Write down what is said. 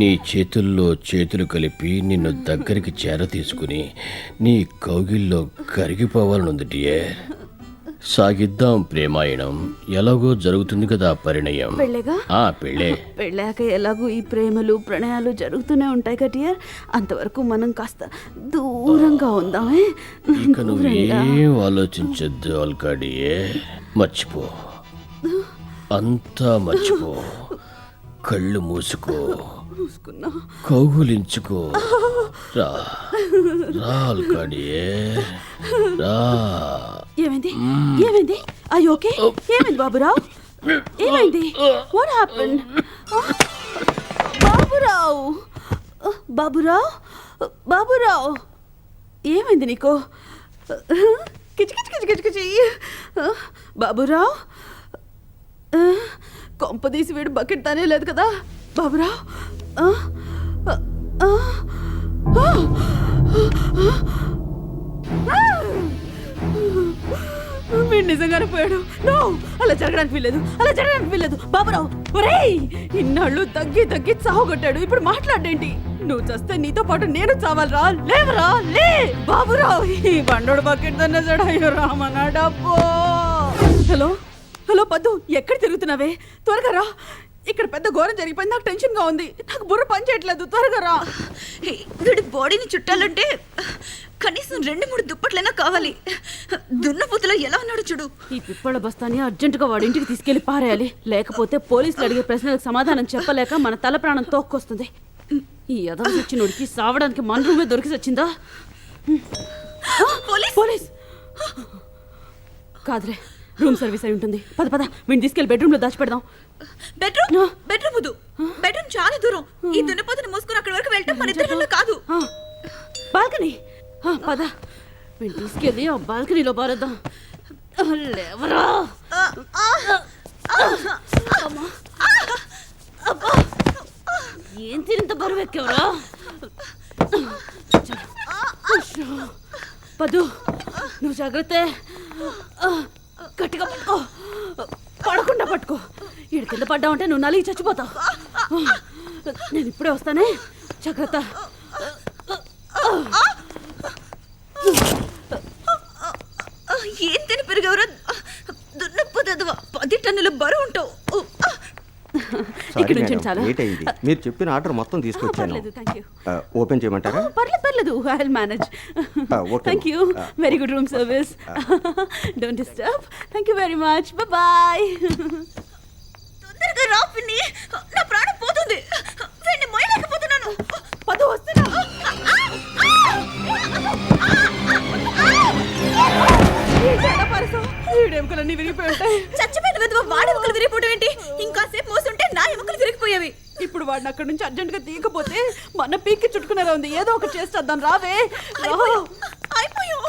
నీ చేతుల్లో చేతులు కలిపి నిన్ను దగ్గరికి చేర తీసుకుని నీ కౌగిల్లో కరిగిపోవాలనుంది డియర్. సాగిద్దాం ప్రేమాయణం, ఎలాగో జరుగుతుంది కదా పరిణయం. పెళ్ళేగా? పెళ్ళే. పెళ్ళాక ఎలాగో ఈ ప్రేమలు ప్రణయాలు జరుగుతూనే ఉంటాయి కదా డియర్. అంతవరకు మనం కాస్త దూరంగా ఉందామే. ఇక నువ్వేం ఆలోచించద్దు ఆల్కాడియే. మర్చిపో, అంతా మర్చిపో. కళ్ళు మూసుకో, కౌగులించుకో. రా రా ఆల్కాడియే, రా. ఏమైంది? ఏమైంది? అయ్యో ఓకే. ఏమైంది బాబురావు? ఏమైంది? What happened? బాబురావు, బాబురావు, బాబురావు, ఏమైంది నీకు? కిచి కిచి కిచి కిచి కిచి. బాబురావు, కొంపదీసి వీడు బకెట్ తానే లేదు కదా బాబురావు? వీడు నిజంగానే పోయాడు. నో, అలా జరగడానికి వీల్లేదు, అలా జరగడానికి వీల్లేదు బాబురావు. ఒరేయ్, ఇన్నాళ్ళు తగ్గి తగ్గి చావగొట్టాడు, ఇప్పుడు మాట్లాడేంటి? నువ్వు చస్తే నీతో పాటు నేను చావాలరా? లేవరా, లే బాబురావు. ఈ బండోడు బకెట్ తనేసాడు. అయ్యో రామనా డబ్బో. హలో హలో పద్దు, ఎక్కడ తిరుగుతున్నావే? త్వరగా రా, ఇక్కడ పెద్ద ఘోరం జరిగిపోయింది. నాకు టెన్షన్గా ఉంది, నాకు బుర్ర పని చేయట్లేదు. త్వరగా రా. వీడి బాడీని చుట్టాలంటే కనీసం 2-3 దుప్పట్లైనా కావాలి. దున్నపోతులో ఎలా ఉన్నాడు చూడు. ఈ పిప్పళ్ళ బస్తాని అర్జెంటుగా వాడి ఇంటికి తీసుకెళ్లి పారేయాలి, లేకపోతే పోలీసులు అడిగే ప్రశ్నలకు సమాధానం చెప్పలేక మన తల ప్రాణం తోక్కొస్తుంది. ఈ యదవ సచ్చినోడికి సావడానికి మన రూమే దొరికి సచ్చిందా? పోలీస్ కాదులే, రూమ్ సర్వీస్ అయి ఉంటుంది. పద పద, వీడిని తీసుకెళ్లి బెడ్రూమ్ లో దాచిపెడదాం. బెడ్రూమ్ వద్దు, బెడ్రూమ్ చాలా దూరం. ఈ దున్నపోతుని మోసుకుని అక్కడి వరకు వెళ్ళటం మన ఇద్దరి వల్ల కాదు. బాల్కనీ పద, వీడిని తీసుకెళ్ళి ఆ బాల్కనీలో పారేద్దాం. లేవరా. ఏం తినంత బరువు ఎక్కేవరా? పదు, నువ్వు జాగ్రత్త, గట్టిగా పట్టుకో, పడకుండా పట్టుకో. ఈడు కింద పడ్డావంటే నువ్వు నలిగి చచ్చిపోతావు. నేను ఇప్పుడే వస్తానే, జాగ్రత్త. ఏం తిని పెరిగేవరా దున్నపోతు? 10 టన్నుల బరువు ఉంటావు. ఇక్కడ నుంచి చాలా మీరు చెప్పిన ఆర్డర్ మొత్తం తీసుకొచ్చాను. ఓపెన్ చేయమంటారా? పర్లేదు, I will manage. Thank you, very good room service. Don't disturb. Thank you very much. Bye. తొందరగా రా పిన్ని, నా ప్రాణం పోతుంది. వీడిని మోయలేకపోతున్నాను. పదు, వస్తున్నా. ఎముకలన్నీ విరిగిపోయి ఉంటాయి. చచ్చిపోయిన విధవ వాడి ఎముకలు విరిగిపోవడం ఏంటి? ఇంకాసేపు మోస్తుంటే నా ఎముకలు విరిగిపోయేవి. ఇప్పుడు వాడిని అక్కడి నుంచి అర్జెంట్ గా తీయకపోతే మన పీక్కి చుట్టుకునేలా ఉంది. ఏదో ఒకటి చేసేద్దాం, రావే. అయిపోయావు.